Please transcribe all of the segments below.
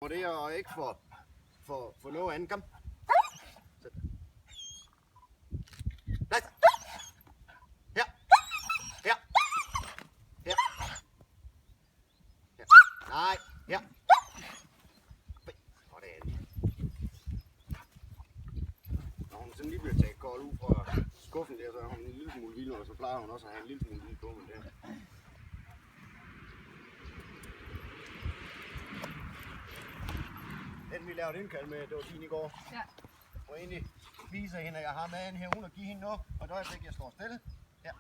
for det, og ikke for noget andet. Kom. Sæt. Plads. Her. Her. Her. Her. Nej. Her. Sådan. Når hun sådan lige bliver taget kold ud fra skuffen der, så er hun en lille smule vild, og så plejer hun også at have en lille smule vild på med det. Den vi lavede indkald med, det var din i går. Ja. Og egentlig viser hende, at jeg har maden her, hun og give hende noget, og et øjeblik, jeg står stille. Her.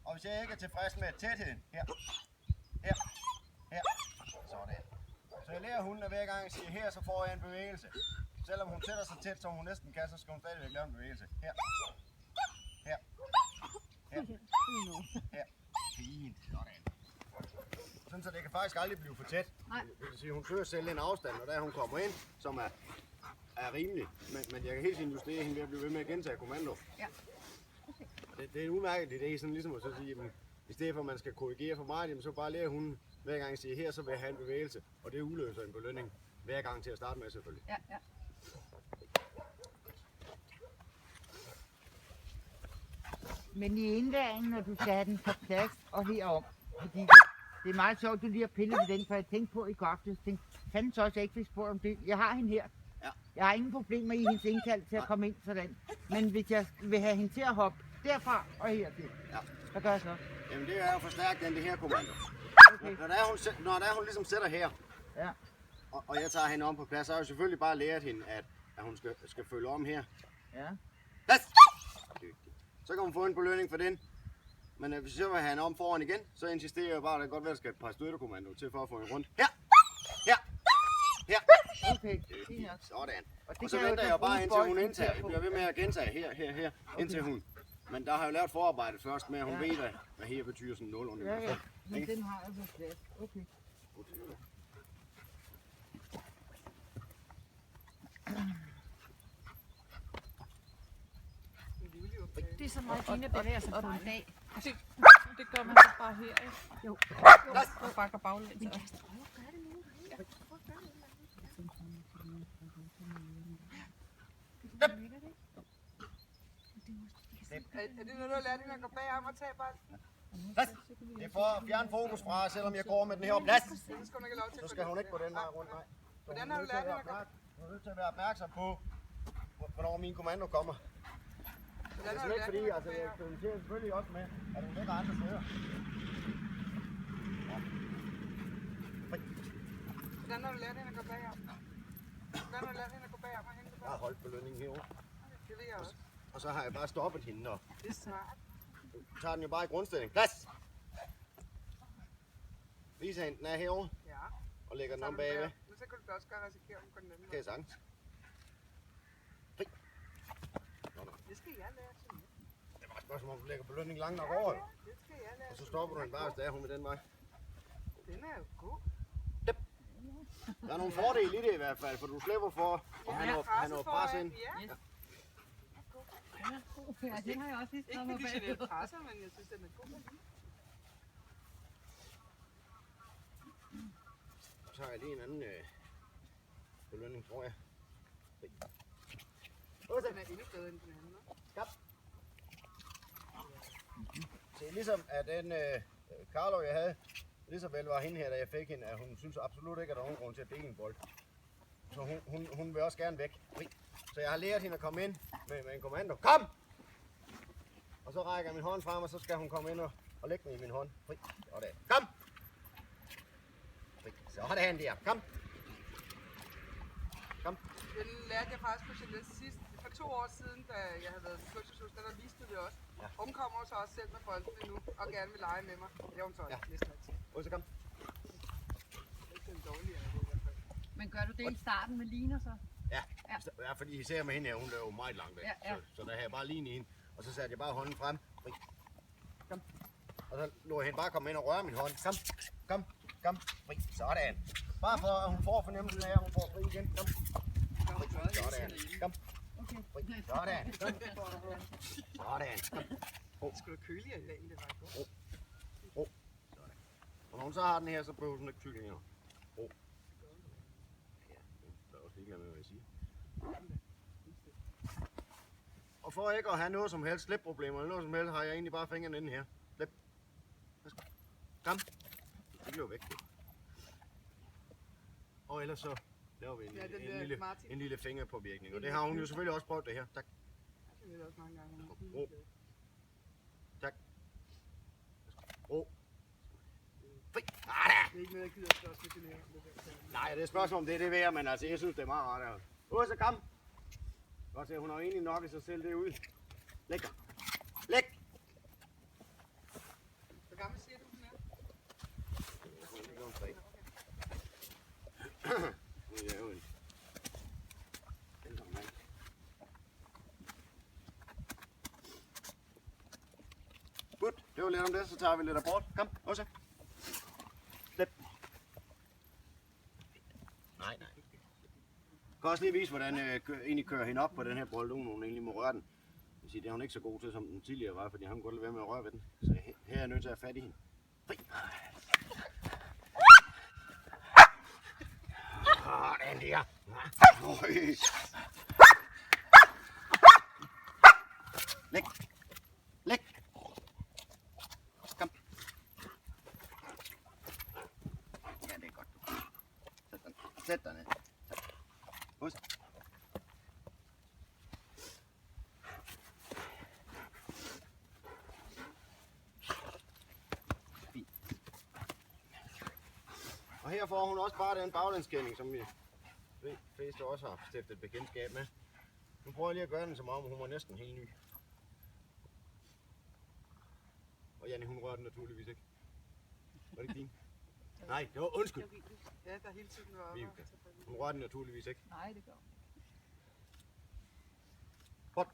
Og hvis jeg ikke er tilfreds med tætheden, her. Her. Her. Sådan. Så jeg lærer hunden, at hver gang jeg siger her, så får jeg en bevægelse. Selvom hun sætter sig tæt, som hun næsten kan, så skal hun stadigvæk lave en bevægelse. Her. Her. Her. Her. Fint. Sådan. Sådan, så det kan faktisk aldrig blive for tæt. Nej. Det vil sige, hun fører selv en afstand, og da hun kommer ind, som er rimelig. Men jeg kan helt tiden justere hende ved at blive ved med at gentage kommando. Ja. Okay. Det er en udmærket idé, sådan ligesom at så sige, jamen, i stedet for at man skal korrigere for meget, jamen, så bare lærer hun hver gang jeg siger her, så vil jeg have en bevægelse. Og det udløser en belønning hver gang til at starte med selvfølgelig. Ja, ja. Men i indlæringen, når du skal have den på plads og herom, fordi det er meget sjovt, du lige har pillet ved den, for jeg tænkte på i går aftes, tænkte, fanden så også, jeg ikke fik spurgt om det. Jeg har hende her. Ja. Jeg har ingen problemer i hendes indkald til at komme ind sådan. Men hvis jeg vil have hende til at hoppe derfra og hertil, Ja. hvad gør jeg så? Jamen det er jo forstærkt den det her kommando. Okay. Når hun ligesom sætter her, Ja. og jeg tager hende om på plads, så har jeg selvfølgelig bare lært hende, at hun skal følge om her. Ja. Plads! Så kan hun få en belønning for den. Men hvis jeg så vil have hende om foran igen, så insisterer jeg bare, at det godt være, at der skal et par støttekommando til for at få hende rundt. Her! Her! Her! Okay, fint nok. Sådan. Og Og så venter jeg bare indtil hun indtager. Jeg bliver ved med at gentage her, indtil hun. Men der har jeg jo lavet forarbejdet først med, at hun ved, hvad her betyder sådan 0 under. Ja, ja. Men den har jeg på plads. Okay. Det er så meget, Dina bevæger sig på en dag. Det gør man så bare her, ikke? Jo. Og bakker baglæns. Men Og- Kaster, prøv at gøre det nu. Er det noget, du har lært hende at gå bagom og tage bolden? Plads! Det er for at fjerne fokus fra, selvom jeg går med den her plads. Så skal hun ikke have lov til Så at skal gå hun den ikke gå den vej vej. rundt, nej. Hvordan har du lært hende at gå? Hun er nødt til at være opmærksom på, hvornår min kommando kommer. Hvordan Det har er du ikke lært fordi, hende at altså gå jeg bagom? eksperimenterer selvfølgelig også med, at hun ligger andre steder. Hvordan har du lært hende at gå bagom? Hvordan har du lært hende at gå bagom og hente Jeg har bolden? holdt belønningen herovre. Det ved jeg også. Og så har jeg bare stoppet hende, og Det er smart. tager den jo bare i grundstilling. Plads! Viser hende, den er herovre, Ja. og lægger den Så om er du bagved. der. Men så kan du da også godt risikere, at hun går den anden Kan jeg vej. sagtens. Fri. Det skal jeg lære til nu. Det er bare et spørgsmål, om du lægger belønningen langt nok over. Ja, det skal jeg lære Og så til. stopper du den bare, hvis det er hun med den vej. Den er jo god. Der er nogle fordele i det i hvert fald, for du slipper for at have noget pres ind. Ja. Ja, det har jeg også lige Ikke skrevet mig fordi bag. Jeanette presser, men jeg synes, den er god. Så har jeg lige en anden belønning, tror jeg. Fri. Den er endnu bedre end den anden. Skab. Se, ligesom at den Carlo, jeg havde, lige så vel var hende her, da jeg fik hende, at hun synes absolut ikke, at der er nogen grund til at dele en bold. Så hun vil også gerne væk. Fri. Så jeg har lært hende at komme ind med en kommando. Kom! Og så rækker jeg min hånd frem, og så skal hun komme ind og lægge den i min hånd. Fri. Sådan. Kom! Fri. Sådan der. Kom! Kom! Den lærte jeg faktisk på Jeanette sidst. For 2 år siden, da jeg havde været på kursus, der viste det også. Ja. Hun kommer så også selv med bolden nu, og gerne vil lege med mig. Det er hun så Ja. næsten altid. Ud så kom. Det er ikke den dårlige af det i hvert fald. Men gør du det i starten med Lina så? Ja, Ja. ja, fordi især med hende her, hun løber meget langt væk. Ja, ja. Så der havde jeg bare lige i hende, og så satte jeg bare hånden frem. Fri. Kom. Og så lå jeg hende bare komme ind og røre min hånd. Kom, kom, kom. Fri. Sådan. Bare for at hun får fornemmelsen af, at hun får fri igen. Kom. Fri. Sådan. Kom. Okay. Fri. Sådan. Kom. Sådan. Kom. Det skulle da køligere i dag, end det var i går. Og når hun så har den her, så behøver hun ikke tykke længere. Og for ikke at have noget som helst slipproblemer eller noget som helst, har jeg egentlig bare fingrene inde her. Slip. Kom. Det bliver væk. Og ellers så laver vi en lille fingerpåvirkning. Og det har hun jo selvfølgelig også prøvet det her. Tak. Det er også mange gange. Ro. Tak. Ro. Fri. Det er ikke noget, jeg gider at slås med det her. Nej, det er et spørgsmål om det er det værd, men altså jeg synes det er meget rart. Åh, så kom. Godt se, hun har egentlig nok i sig selv det ud. Læg dig. Læg. Hvor gammel siger du, den er? Det er jo en ældre mand. Godt, det var lidt om det, så tager vi lidt abort. Kom, også. Slip. Nej. Jeg kan også lige vise, hvordan jeg egentlig kører hende op på den her bold, hun egentlig må røre den. Det er hun ikke så god til, som den tidligere var, fordi han kunne godt lade være med at røre ved den. Så her er jeg nødt til at have fat i hende. Fri. Den der. Læg. Læg. Kom. Ja, det er godt. Sæt dig ned. Hus. Og her får hun også bare den baglandskending, som vi fleste også har stiftet bekendtskab med. Nu prøver jeg lige at gøre den, som om hun var næsten helt ny. Og Janne, hun rører den naturligvis ikke. Var det ikke din? Nej, det var undskyld. Ja, der hele tiden var Vibeke. Hun rører den naturligvis ikke. Nej, det gør hun. Godt.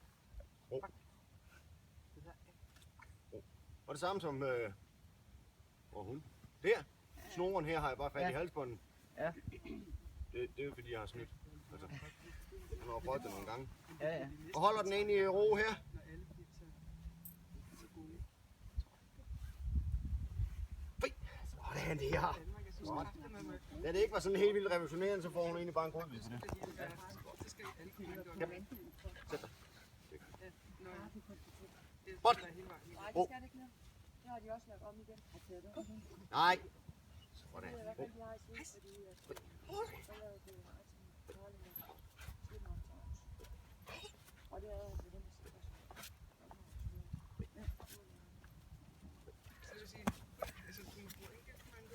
Ro. Ro. Og det samme som hvor hun. Der. Snoren her har jeg bare fat i halsbånden. Ja. Det er jo fordi jeg har snydt. Altså, jeg har prøvet det nogle gange. Ja. Og holder den egentlig i ro her. Fri. Sådan det her. Godt. Da det ikke var sådan helt vildt revolutionerende, så får hun egentlig bare en god til det. Sæt dig. Godt. Ro. Det har de også lagt om igen. Nej. Sådan. Ro.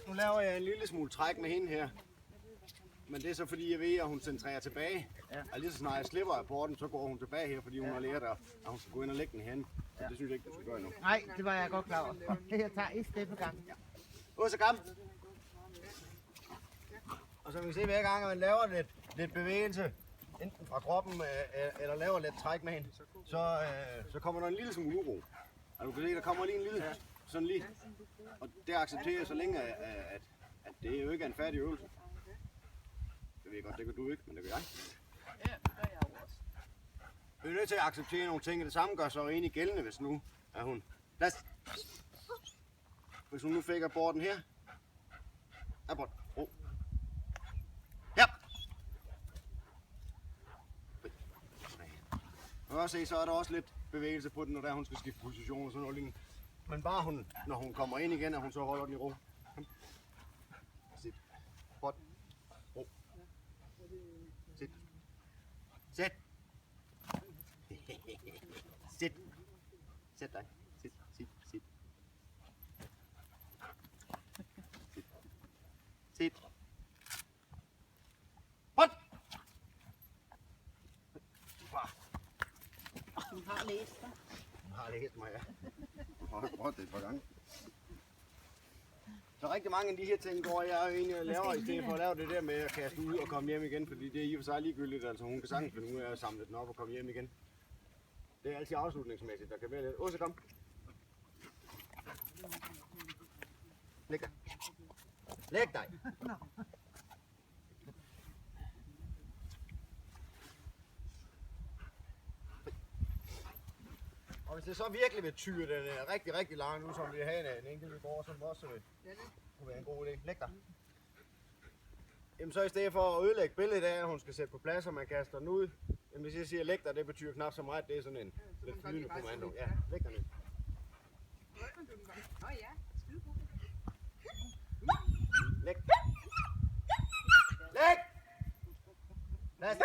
Nu laver jeg en lille smule træk med hende her. Men det er så fordi jeg ved, at hun centrerer tilbage. Ja. Og lige så snart jeg slipper apporten, så går hun tilbage her, fordi hun har lært, at hun skal gå ind og lægge den hen. Så det synes jeg ikke, du skal gøre endnu. Nej, det var jeg godt klar over. Jeg tager et step ad gangen. Åh, så kom. Og så kan vi se hver gang, at man laver lidt bevægelse, enten fra kroppen eller laver lidt træk med hende, så kommer der en lille smule uro. Og du kan se, der kommer lige en lille, sådan lige. Og det accepterer så længe, at det jo ikke er en færdig øvelse. Det ved jeg godt, det kan du ikke, men det kan jeg. Ja, det gør jeg jo også. Vi er nødt til at acceptere nogle ting, og det samme gør så egentlig gældende, hvis nu er hun. Plads. Hvis hun nu fik aborten her. Abort. Ro. Ja. Og også se, så er der også lidt bevægelse på den, når der hun skal skifte position og sådan noget lignende. Men bare hun, når hun kommer ind igen, at hun så holder den i ro. Sit. Bort. Ro. Sit. Sæt. Sit. Sæt dig. Sit. Sit. Sit. Sit. Sit. Bort. Hun har læst dig. Hun har læst mig, ja. Jeg har prøvet det et par gange. Så rigtig mange af de her ting går jeg egentlig laver i stedet for at lave det der med at kaste ud og komme hjem igen, fordi det er i og for sig ligegyldigt, altså hun kan sagtens finde ud af at samle den op og komme hjem igen. Det er altid afslutningsmæssigt, der kan være lidt. Åh, så kom. Læg dig. Læg dig. Og hvis det så virkelig vil tyre den er rigtig, rigtig lang nu, som vi har en enkelt i går, som også kunne være en god idé. Læg dig. Jamen så i stedet for at ødelægge billedet af, at hun skal sætte på plads, og man kaster den ud. Jamen hvis jeg siger læg dig, det betyder knap så meget. Det er sådan en lidt flydende kommando. Ja, læg dig ned. Rykker du den bare? Nå ja, skide god. Læg. Læg! Lad os.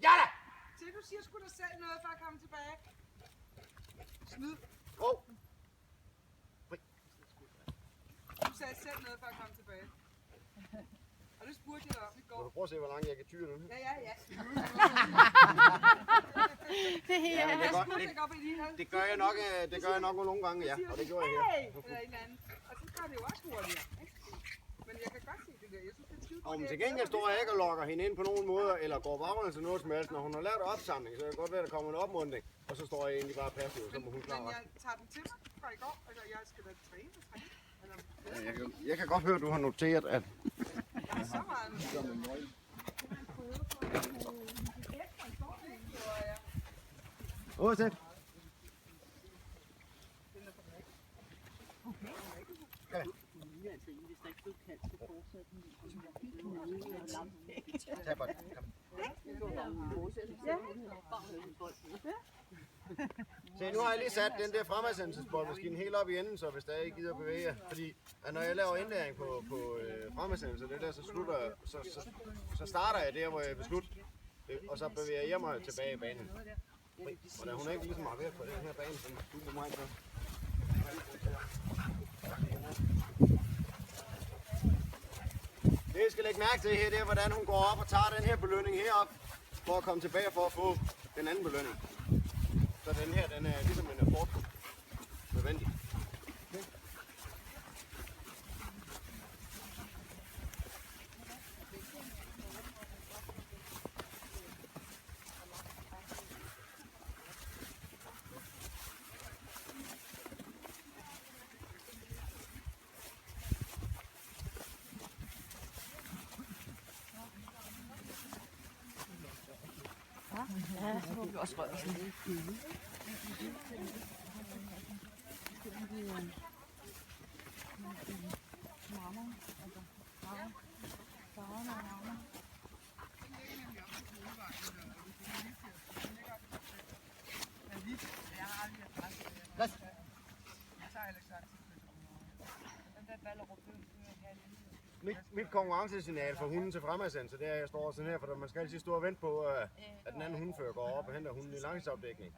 Ja da! Se, du siger sgu da selv noget for at komme tilbage. Smid. Åh! Du sagde selv noget for at komme tilbage. Og det spurgte jeg dig om i Må du går. prøve at se, hvor langt jeg kan tyre den? Ja. Det her. Ja, men det, er godt, Det går på lige her. det gør jeg nok nogle gange, ja. Og det gjorde jeg her. Eller et eller andet. Og så gør det jo også hurtigere. Ikke? Men jeg kan godt se det der. Jeg synes, det er skide Og men til gengæld står jeg ikke og lokker hende ind på nogen måder, eller går baglæns til noget som helst. Når hun har lavet opsamling, så kan det godt være, at der kommer en opmundring. Og så står jeg egentlig bare passiv, så må hun klare Men resten. jeg tager den til mig fra i går. Altså, jeg skal da træne. Eller, Jeg kan godt høre, at du har noteret, at... så meget. Åsæt. Tag bolden. Se, nu har jeg lige sat den der fremadsendelsesboldmaskine helt op i enden, så hvis der ikke gider bevæge jer. Fordi at når jeg laver indlæring på fremadsendelse, det der, så starter jeg der, hvor jeg vil slutte. Og så bevæger jeg mig tilbage i banen. Og da hun ikke ligesom har været på den her bane, så du må meget så. Det jeg skal lægge mærke til her, det er, hvordan hun går op og tager den her belønning herop, for at komme tilbage for at få den anden belønning. Så den her, den er ligesom en apport nødvendig. Ja, så må vi også røre sådan lidt. Mit konkurrencesignal for hunden til fremadsendelse, det er, at jeg står sådan her, for man skal altid stå og vente på, at den anden hundefører går op og henter hunden i langsopdækning.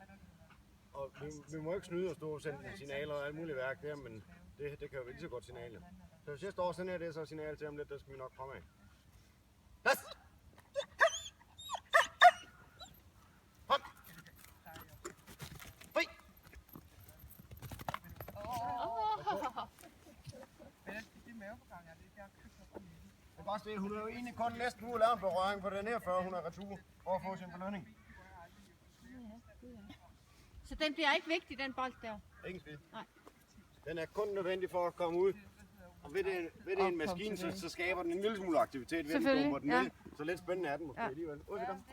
Og vi må ikke snyde og stå og sende signaler og alt muligt værk der, men det kan jo være lige så godt signal. Så hvis jeg står sådan her, det er så signal til om lidt, der skal vi nok fremad. Pas! Kom! Fri! Det er bare se, hun er jo egentlig kun næsten ude at lave en berøring på den her, før hun er retur for at få sin belønning. Så den bliver ikke vigtig, den bold der? Ingen skid. Nej. Den er kun nødvendig for at komme ud. Og ved det en maskine, så skaber den en lille smule aktivitet ved at den kommer den ned. Så lidt spændende er den måske alligevel. Åh, kom.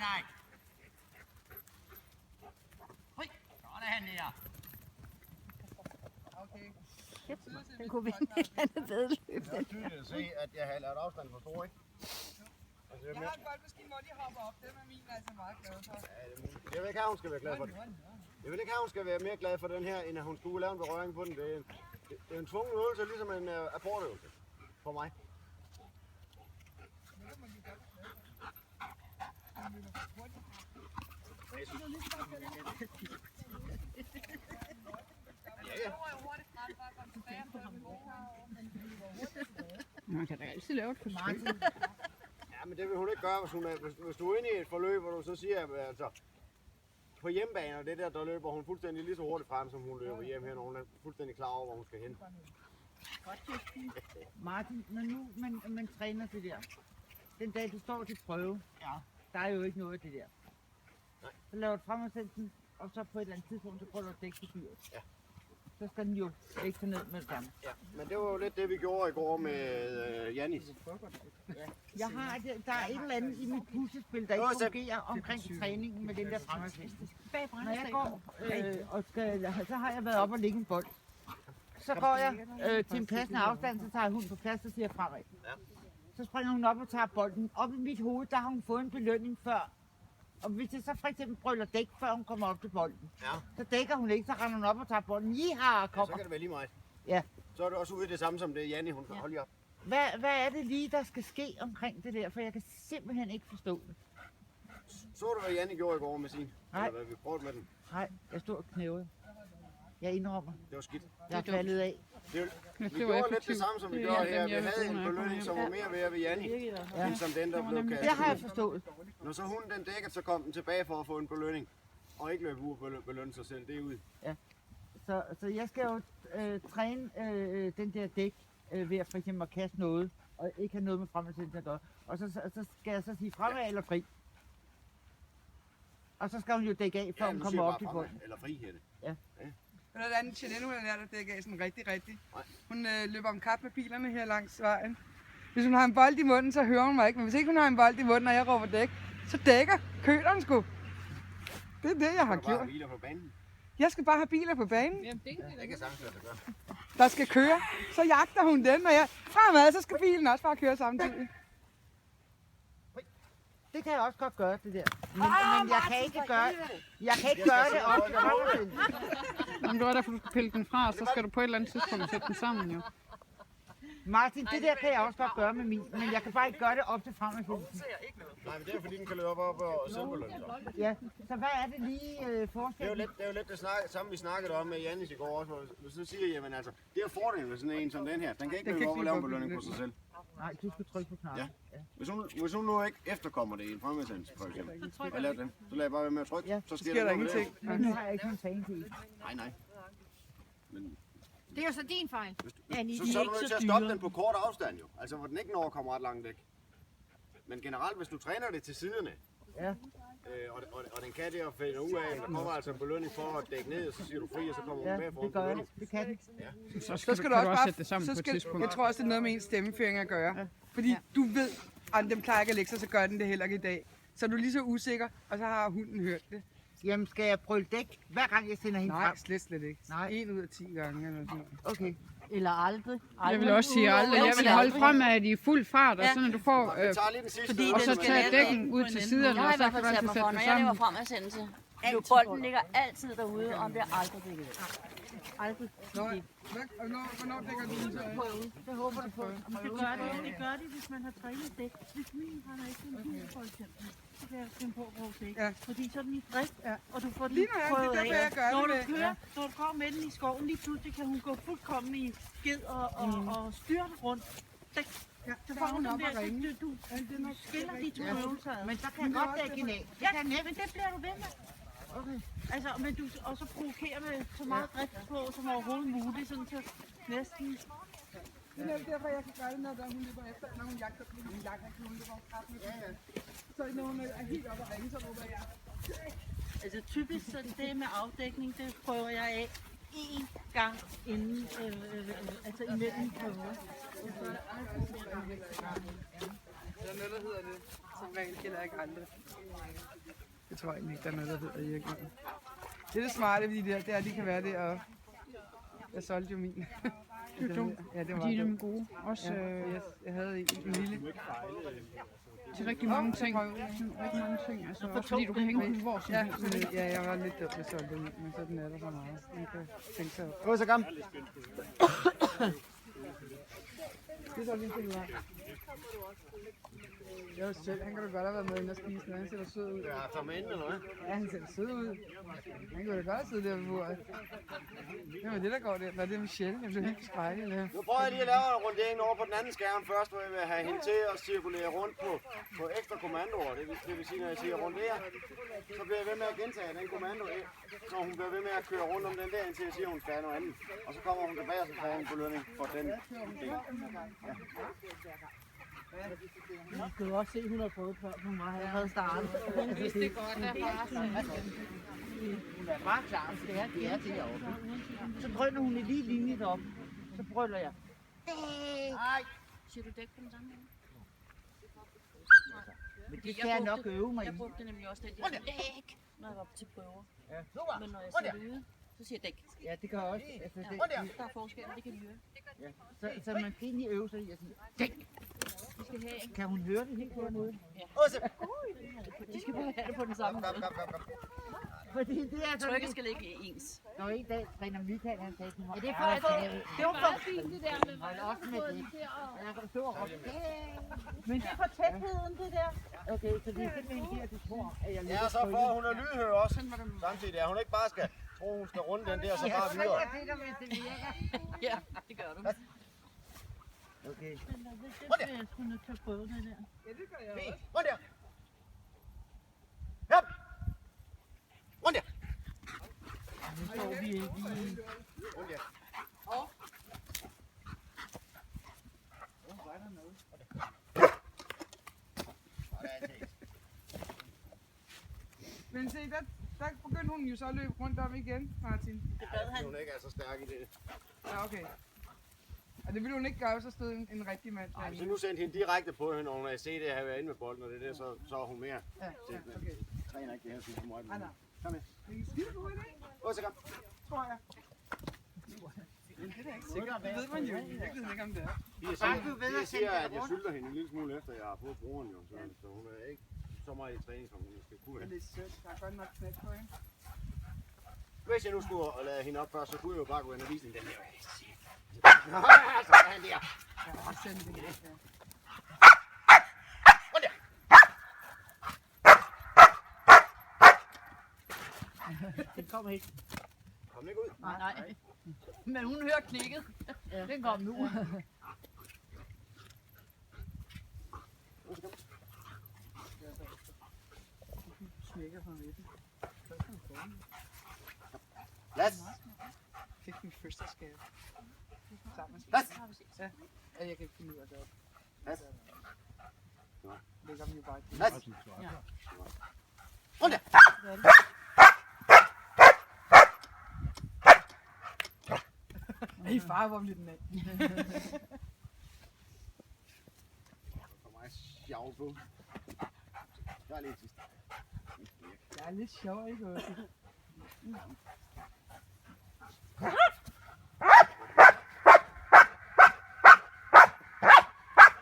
Nej. Sådan der. Den kunne vinde et eller andet vedløb. Det er tydeligt at se, at jeg har lavet afstand for stor, ikke? Altså, Jeg har en boldmaskine, hvor de hopper op. Dem er min altså meget glad for. jeg vil ikke have, hun skal være glad for det. Jeg vil ikke have, hun skal være mere glad for den her, end at hun skulle lave en berøring på den. Det er en tvungen øvelse, ligesom en apportøvelse for mig. Man kan da altid lave et forsøg. Ja, men det vil hun ikke gøre, hvis du er inde i et forløb, hvor du så siger, at altså, på hjemmebane og det der løber hun fuldstændig lige så hurtigt frem, som hun løber hjem her, når hun er fuldstændig klar over, hvor hun skal hen. Martin, når nu man træner det der, den dag du står til prøve, der er jo ikke noget af det der. Nej. Så laver du fremadsendelsen, og så på et eller andet tidspunkt, så prøver du at dække det dyret. Ja. Så skal den jo ikke tage ned med det samme. Ja, men det var jo lidt det, vi gjorde i går med Jannis. Der er et eller andet i mit puslespil, der ikke fungerer omkring træningen med den der fremadsendelsen. Når jeg går, så har jeg været op og lægge en bold. Så går jeg til en passende afstand, så tager jeg hunden på plads og siger fremad. Ja. Så springer hun op og tager bolden. Op i mit hoved, der har hun fået en belønning før. Og hvis jeg så for eksempel brøller dæk, før hun kommer op til bolden, så dækker hun ikke, så render hun op og tager bolden. Ja, så kan det være lige meget. Ja. Så er det også ude i det samme som det Janni, hun kan holde op. Hvad er det lige, der skal ske omkring det der? For jeg kan simpelthen ikke forstå det. Så du, hvad Janni gjorde i går med sin? Nej. Eller hvad vi prøvede med den? Nej, jeg stod og knævede. Jeg indrømmer. Det var skidt. Jeg er faldet af. Vi gjorde lidt det samme, som vi gjorde her. Vi havde en belønning, som var mere værd ved Janni, end som den, der blev kastet. Det har jeg forstået. Når så hunden den dækker, så kom den tilbage for at få en belønning. Og ikke løbe ud og belønne sig selv. Det er ud. Ja. Så jeg skal jo træne den der dæk ved at for eksempel at kaste noget, og ikke have noget med fremadsendelsen at gøre. Og så skal jeg så sige fremad eller fri. Og så skal hun jo dække af, før hun kommer op i bolden. Eller fri her det. Ja. Men der er en chileno, hun har lært at dække af sådan rigtig. Hun løber om kap med bilerne her langs vejen. Hvis hun har en bold i munden, så hører hun mig ikke. Men hvis ikke hun har en bold i munden, og jeg råber dæk, så dækker køleren sgu. Det er det, jeg har gjort. Biler på banen. Jeg skal bare have biler på banen. Jamen, det Det kan sagtens lade sig gøre. Der skal køre. Så jagter hun den, og jeg fremad, så skal bilen også bare køre samtidig. Det kan jeg også godt gøre, det der. Men jeg kan ikke gøre det op til fremadsendelsen. Jamen, det var derfor, du skulle pille den fra, og så skal du på et eller andet tidspunkt sætte den sammen, jo. Martin, det der kan jeg også godt gøre med min, men jeg kan bare ikke gøre det op til fremadsendelsen. Nej, men det er fordi, den kan løbe op og selvbelønne sig. Ja, så hvad er det lige forskellen? Det er jo lidt det samme, vi snakkede om med Jannis i går også, hvor du så siger, jamen altså, det er fordelen ved sådan en som den her. Den kan ikke løbe op og lave en belønning på sig selv. Nej, du skal trykke på knappen. Ja. Hvis hun nu ikke efterkommer det i en fremadsendelsen, for eksempel, og laver den, så lader jeg bare være med at trykke, så sker der ingenting. Men nu har jeg ikke nogen fanetid. Nej. Men Det er jo så din fejl. så er du nødt til at stoppe den på kort afstand jo. Altså hvor den ikke når at komme ret langt væk. Men generelt, hvis du træner det til siderne, og den kan det og finder ud af, der kommer altså en belønning for at dække ned, og så siger du fri, og så kommer hun bag for en belønning. Det kan den. Så skal du også bare sætte det sammen på et tidspunkt. Jeg tror også, det er noget med ens stemmeføring at gøre. Fordi du ved, at dem plejer ikke at lægge sig, så gør den det heller ikke i dag. Så er du lige så usikker, og så har hunden hørt det. Jamen, skal jeg brølle dæk, hver gang jeg sender hende Nej, frem? slet ikke. Nej. 1 ud af 10 gange eller sådan noget. Okay. Eller aldrig. Jeg vil også sige aldrig. Jeg vil holde fremad i fuld fart, og så når du får... Vi tager lige den sidste. Fordi og så den skal tage lande dækken ud til siderne, Jeg og har i så hvert kan fald du sat altid mig for, sætte når det jeg laver sammen. fremadsendelse. Bolden ligger altid derude, og den bliver aldrig dækket væk. Aldrig. Hvornår dækker du den så? Det håber du på. Det gør de, hvis man har trænet dæk. Hvis min har ikke en hund, for eksempel, så kan jeg finde på at bruge dæk. Ja. Fordi så er den i drift, og du får den Lige nøjagtigt, prøvet det er derfor, jeg gør Når det du med. kører, når du går med den i skoven, lige pludselig kan hun gå fuldkommen i sked og styrte rundt. Så får hun den der, så du skiller de to øvelser ad. Men så kan jeg godt dække hende af. Ja, men det bliver du ved med. Okay. Altså, men du også provokerer med så meget drift som overhovedet muligt, sådan så næsten. Det er derfor, jeg kan gøre det, når hun løber efter, når hun jagter kniven. Hun jagter kniven, det var ret med. Så når hun er helt oppe og ringe, så råber jeg. Altså typisk så det med afdækning, det prøver jeg af én gang inden, altså imellem prøver. Der er noget, der hedder det. Som regel gælder ikke aldrig. Det tror jeg egentlig ikke, der er noget, der hedder i virkeligheden. Det er det smarte ved de der, det er, at de kan være det, og jeg solgte jo min. Det er dumt. Ja, det var De er dumt. nemlig gode. Også Jeg havde en lille. til rigtig mange ting. Rigtig mange ting. Altså, også fordi du kan hænge den hvor som Ja, helst. men, ja, jeg var lidt dum, jeg solgte min, men sådan er der så meget. Man kan tænke sig op. Gå så gammel. Det er så lidt, det du har. Det var sødt. Han kan da godt have været med ind og spise, når han ser sød ud. Ja, tager med ind, eller hvad? Ja, han ser sød ud. Han kunne da godt have siddet der ved bordet. Det var det, der går der. Hvad er det, Michelle? Jeg blev helt forskrækket. Nu prøver jeg lige at lave en rundering over på den anden skærm først, hvor jeg vil have hende til at cirkulere rundt på ekstra kommandoer. Det vil sige, når jeg siger rundere, så bliver jeg ved med at gentage den kommando, så hun bliver ved med at køre rundt om den der, indtil jeg siger, at hun skal have noget andet. Og så kommer hun tilbage, og så får hun en belønning for den del. Ja. Jeg kan jo også se, at hun har prøvet før, hun var allerede startet. Hun vidste det godt, der var Hun er bare klar, det er deroppe. Så drøner hun lige linjen op, så brøller jeg. Siger du dæk på den samme måde? Men det skal jeg nok øve mig i. Jeg brugte nemlig også den der dæk, når jeg var til prøver. Men når jeg ser det ude, så siger jeg dæk. Ja, det gør jeg også. Altså, Der er forskel, det kan vi høre. ja. Så man skal egentlig øve sig i at sige, dæk! Vi skal have en. Kan hun høre det helt dernede? De skal bare have det på den samme måde. Fordi det er sådan, Trykket skal ligge ens. når en dag træner Michael, han sagde til mig, Det er for at få, det var for fint det der med hold op med det. Og jeg kan stå og råbe, Men det er for tætheden, det der. okay, så det er simpelthen her, de tror, at jeg Ja, så får hun at lydhøre også samtidig. At hun ikke bare skal tro, hun skal runde den der, så bare videre. det virker. Ja, det gør du. Okay. Det er jeg sgu nødt til at prøve det der. Ja, det gør jeg også. Rundt der. Hop. Rundt der. Nu står vi ikke i... Rundt der. Men se, der begyndte hun jo så at løbe rundt om igen, Martin. Det bad han. Hun ikke er så stærk i det. Ja, okay. Og det ville hun ikke gøre, så stod en rigtig mand. Hvis jeg nu sendte hende direkte på hende, og hun havde set det, at have været inde med bolden, og det der, så er hun mere. Ja, okay. Træner ikke det her, synes jeg meget. Nej, nej. Kom med. Det er en skide god idé, Åh, så kom. tror jeg. Men det er da ikke sikkert. Det ved man jo i virkeligheden ikke, om det er. Jeg siger, at jeg sylter hende en lille smule efter, jeg har fået brugeren jo. Så hun er ikke så meget i træning, som hun skal kunne Men have. det er sødt. Der er godt nok knæk på hende. Hvis jeg nu skulle lade hende op først, så kunne jeg jo bare gå ind og vise hende den her. Sådan der. Ja, og sende det. Ja. Rundt der. Det kommer ikke. Kom ikke ud. Nej. Men hun hører klikket. Ja. Den kom nu. Smækker fra midten. Lad. Fik min fødselsdagsgave. Sammen med Lad. Ja, jeg kan ikke finde ud af det. Lad. Lægger dem jo bare i Lad. Rundt der. Hey far, hvor blev den af? For mig sjov på. Der er lige sidst. Jeg er lidt sjov, ikke også?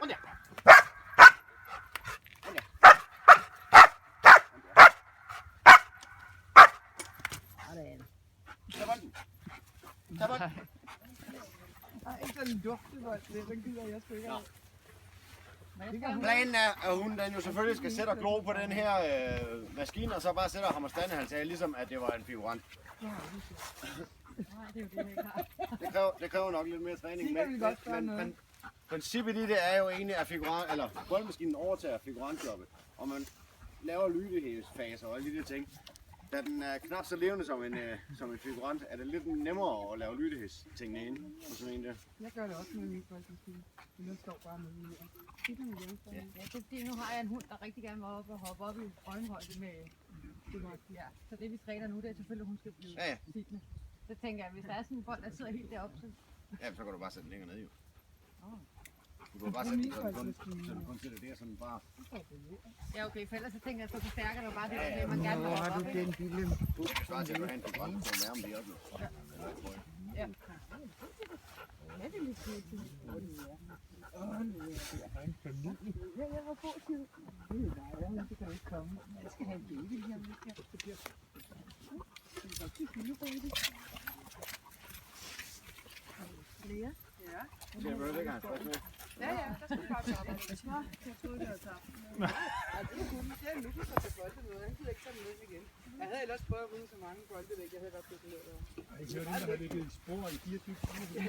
Rundt der. Rundt der. Sådan. Tag bolden. Tag bolden. Der er ikke sådan en duftebold, den gider jeg sgu ikke af. Planen er, at hun den jo selvfølgelig skal sætte og glo på den her maskine, og så bare sætter ham og standehals af, ligesom at det var en figurant. Nej, det er jo det, jeg ikke har. Det kræver nok lidt mere træning, Det kan vi godt gøre noget. men princippet i det er jo egentlig, at boldmaskinen overtager figurantjobbet, og man laver lydighedsfaser og alle de der ting. Da den er knap så levende som en figurant, er det lidt nemmere at lave lydighedstingene inde på sådan en der. Jeg gør det også med min boldmaskine. Men den står bare med i her. Det kan vi gøre. Ja, det er fordi, nu har jeg en hund, der rigtig gerne vil op og hoppe op i øjenhøjde med ja. Så det vi træner nu, det er selvfølgelig, at hun skal blive Ja. fitness. Så tænker jeg, hvis der er sådan en bold, der sidder helt deroppe, så Ja, så kan du bare sætte den længere ned jo. Du kan bare sætte den, så du kun sætter det sådan bare. ja okay, for ellers så tænker jeg, så forstærker du bare det, der, man gerne vil Hvor hoppe har op, du ikke? den lille Det svarer til at du har en figurant på nærmere lige op. Ja. Ja, jeg var god til det. Det er mig, det kan du ikke komme. Jeg skal have en baby lige om lidt. Ja, det bliver en rigtig lille baby. Flere? Ja. Til at ikke have stress med. Ja, der skal bare tage arbejde. Jeg troede, det var tabt. Ja, det er kun. Det er nu, du skal til boldemøde. Han kunne ikke tage med igen. Jeg havde ellers prøvet at rydde så mange bolde væk. Jeg havde godt det. Jeg hørte, at der havde ligget spor i 24 timer.